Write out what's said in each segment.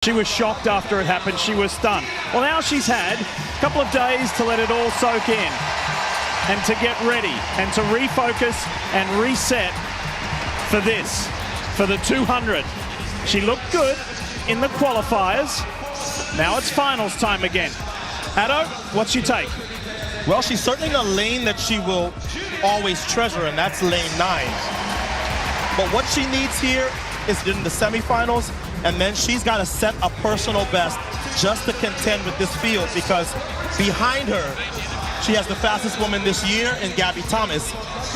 She was shocked after it happened. She was stunned. Well, now she's had a couple of days to let it all soak in and to get ready and to refocus and reset for this, for the 200. She looked good in the qualifiers. Now it's finals time again. Addo, what's your take? Well, she's certainly in a lane that she will always treasure, and that's lane 9. But what she needs here is in the semifinals, and then she's got to set a personal best just to contend with this field, because behind her, she has the fastest woman this year in Gabby Thomas,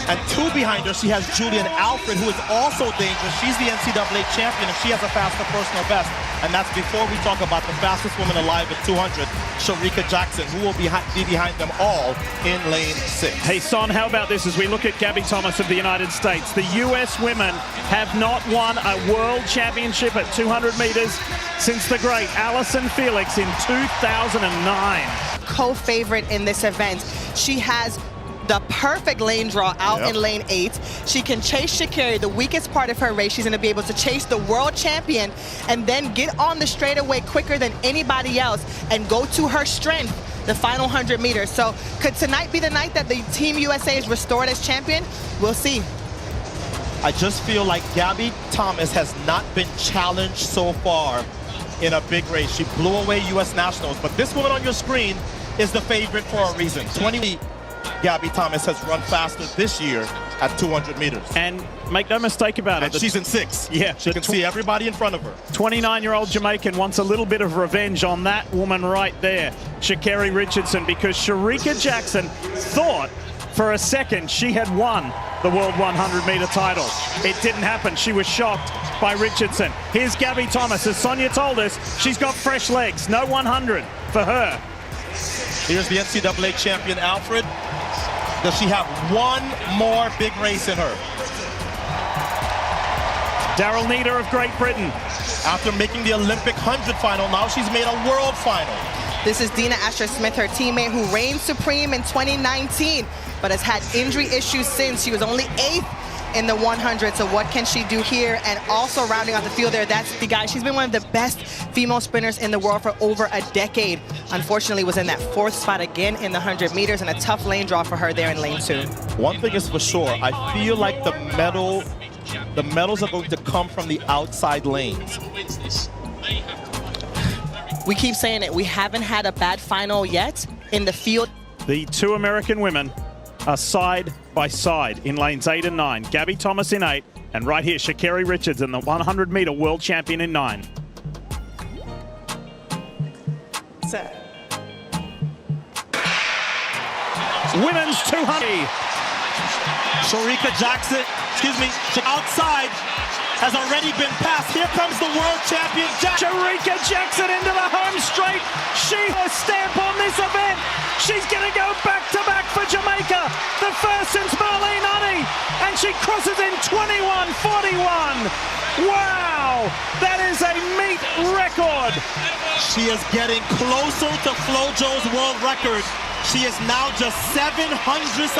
and 2 behind her, she has Julian Alfred, who is also dangerous. She's the NCAA champion, and she has a faster personal best. And that's before we talk about the fastest woman alive at 200, Shericka Jackson, who will be behind them all in lane 6. Hey, Son, how about this as we look at Gabby Thomas of the United States? The U.S. women have not won a world championship at 200 meters since the great Allyson Felix in 2009. Co-favorite in this event. She has the perfect lane draw out in lane 8. She can chase Sha'Carri, the weakest part of her race. She's going to be able to chase the world champion and then get on the straightaway quicker than anybody else and go to her strength, the final 100 meters. So could tonight be the night that the Team USA is restored as champion? We'll see. I just feel like Gabby Thomas has not been challenged so far in a big race. She blew away U.S. Nationals, but this woman on your screen is the favorite for a reason. Gabby Thomas has run faster this year at 200 meters. And make no mistake about it. And she's in 6. Yeah. She can see everybody in front of her. 29-year-old Jamaican wants a little bit of revenge on that woman right there, Sha'Carri Richardson, because Shericka Jackson thought for a second she had won the World 100-meter title. It didn't happen. She was shocked by Richardson. Here's Gabby Thomas. As Sonia told us, she's got fresh legs. No 100 for her. Here's the NCAA champion, Alfred. Does she have one more big race in her? Daryl Nieder of Great Britain. After making the Olympic 100 final, now she's made a world final. This is Dina Asher-Smith, her teammate, who reigned supreme in 2019, but has had injury issues since. She was only 8th in the 100, so what can she do here? And also rounding out the field there, that's the guy. She's been one of the best female sprinters in the world for over a decade. Unfortunately, was in that 4th spot again in the 100 meters, and a tough lane draw for her there in lane 2. One thing is for sure, I feel like the medals are going to come from the outside lanes. We keep saying it, we haven't had a bad final yet in the field. The 2 American women are side by side in lanes 8 and 9. Gabby Thomas in 8, and right here, Sha'Carri Richardson, the 100-meter world champion in 9. Set. Women's 200. Shericka Jackson, outside has already been passed. Here comes the world champion, Shericka Jackson into the home straight. She has a stamp on this event. She's going to go back-to-back for Jamaica, the first since Marlene Honey, and she crosses in 21:41. Wow, that is a meet record. She is getting closer to Flojo's world record. She is now just 0.07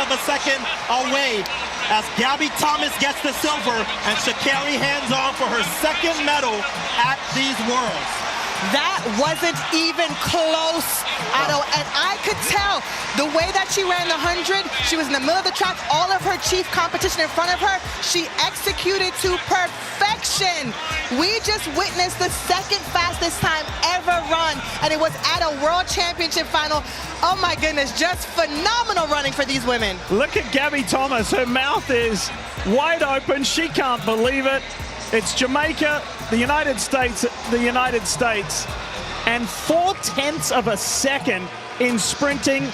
of a second away as Gabby Thomas gets the silver and Sha'Carri hands on for her 2nd medal at these Worlds. That wasn't even close, Addo, and I could tell the way that she ran the 100, she was in the middle of the track, all of her chief competition in front of her, she executed to perfection. We just witnessed the 2nd fastest time ever run, and it was at a World Championship final. Oh my goodness, just phenomenal running for these women. Look at Gabby Thomas, her mouth is wide open, she can't believe it. It's Jamaica, the United States, and 0.4 of a second in sprinting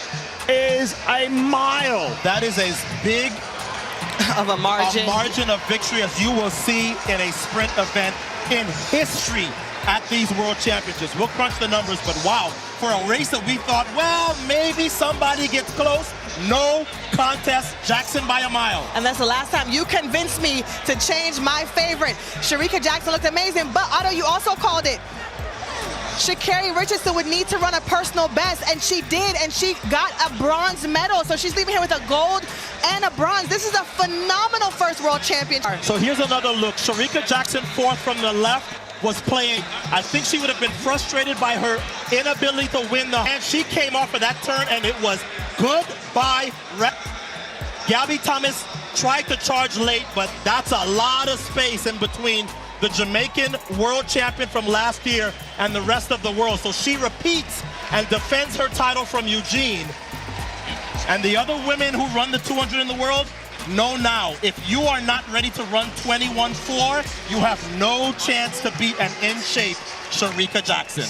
is a mile. That is as big of a margin of victory as you will see in a sprint event in history at these World Championships. We'll crunch the numbers, but wow, for a race that we thought, well, maybe somebody gets close. No contest, Jackson by a mile. And that's the last time you convinced me to change my favorite. Shericka Jackson looked amazing, but Otto, you also called it. Sha'Carri Richardson would need to run a personal best, and she did, and she got a bronze medal. So she's leaving here with a gold and a bronze. This is a phenomenal first world championship. So here's another look. Shericka Jackson 4th from the left. was playing. I think she would have been frustrated by her inability to win and she came off of that turn and it was goodbye. Gabby Thomas tried to charge late, but that's a lot of space in between the Jamaican world champion from last year and the rest of the world. So she repeats and defends her title from Eugene. And the other women who run the 200 in the world, know now, if you are not ready to run 21.4, you have no chance to beat an in-shape Shericka Jackson.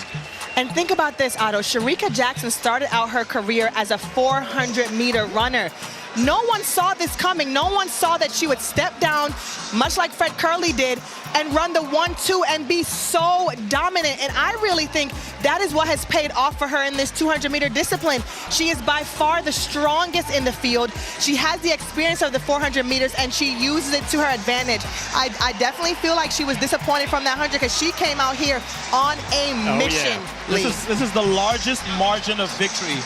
And think about this, Otto. Shericka Jackson started out her career as a 400-meter runner. No one saw this coming. No one saw that she would step down, much like Fred Curley did, and run the 1-2 and be so dominant. And I really think that is what has paid off for her in this 200-meter discipline. She is by far the strongest in the field. She has the experience of the 400 meters, and she uses it to her advantage. I definitely feel like she was disappointed from that 100 because she came out here on a mission. Yeah. This is the largest margin of victory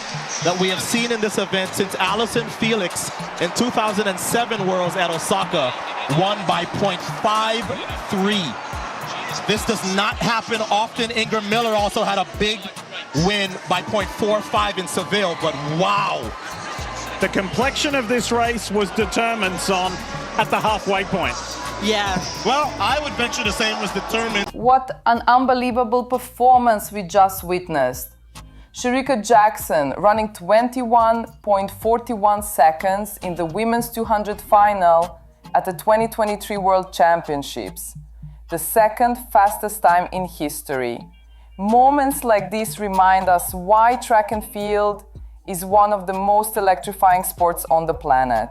that we have seen in this event since Allison Felix in 2007 Worlds at Osaka won by .53. This does not happen often. Ingram Miller also had a big win by .45 in Seville, but wow. The complexion of this race was determined, Son, at the halfway point. Yeah. Well, I would venture to say it was determined. What an unbelievable performance we just witnessed. Shericka Jackson running 21.41 seconds in the women's 200 final at the 2023 World Championships, the second fastest time in history. Moments like this remind us why track and field is one of the most electrifying sports on the planet.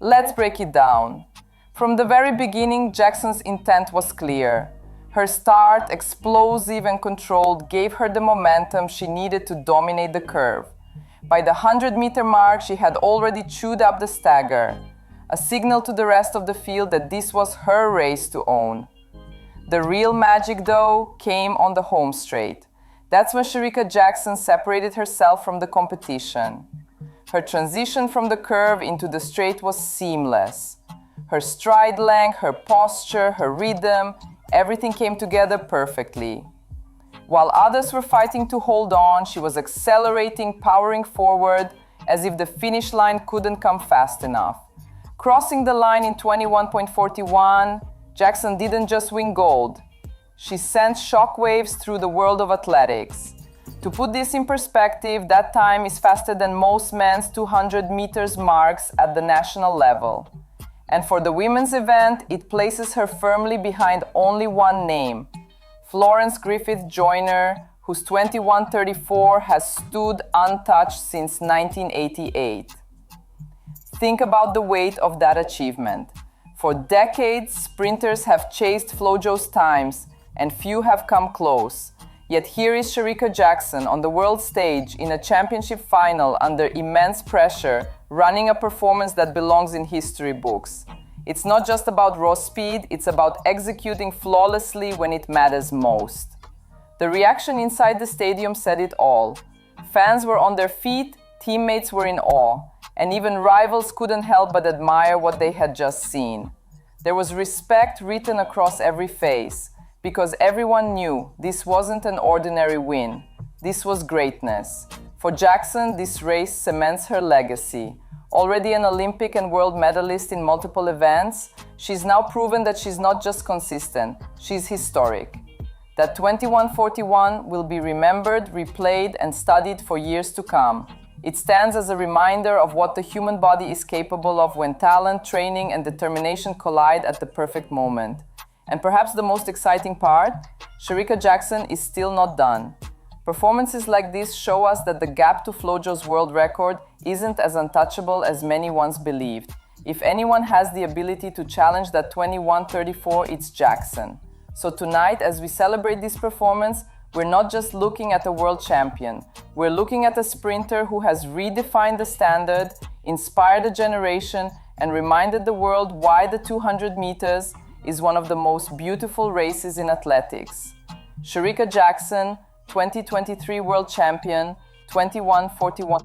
Let's break it down. From the very beginning, Jackson's intent was clear. Her start, explosive and controlled, gave her the momentum she needed to dominate the curve. By the 100-meter mark, she had already chewed up the stagger, a signal to the rest of the field that this was her race to own. The real magic, though, came on the home straight. That's when Shericka Jackson separated herself from the competition. Her transition from the curve into the straight was seamless. Her stride length, her posture, her rhythm, everything came together perfectly. While others were fighting to hold on, she was accelerating, powering forward, as if the finish line couldn't come fast enough. Crossing the line in 21.41, Jackson didn't just win gold. She sent shockwaves through the world of athletics. To put this in perspective, that time is faster than most men's 200 meters marks at the national level. And for the women's event, it places her firmly behind only one name, Florence Griffith-Joyner, whose 21.34 has stood untouched since 1988. Think about the weight of that achievement. For decades, sprinters have chased FloJo's times, and few have come close. Yet here is Shericka Jackson on the world stage in a championship final under immense pressure, running a performance that belongs in history books. It's not just about raw speed, it's about executing flawlessly when it matters most. The reaction inside the stadium said it all. Fans were on their feet, teammates were in awe, and even rivals couldn't help but admire what they had just seen. There was respect written across every face, because everyone knew this wasn't an ordinary win. This was greatness. For Jackson, this race cements her legacy. Already an Olympic and world medalist in multiple events, she's now proven that she's not just consistent, she's historic. That 21.41 will be remembered, replayed, and studied for years to come. It stands as a reminder of what the human body is capable of when talent, training, and determination collide at the perfect moment. And perhaps the most exciting part, Shericka Jackson is still not done. Performances like this show us that the gap to FloJo's world record isn't as untouchable as many once believed. If anyone has the ability to challenge that 21.34, it's Jackson. So tonight, as we celebrate this performance, we're not just looking at a world champion. We're looking at a sprinter who has redefined the standard, inspired a generation, and reminded the world why the 200 meters is one of the most beautiful races in athletics. Shericka Jackson, 2023 World Champion, 21.41.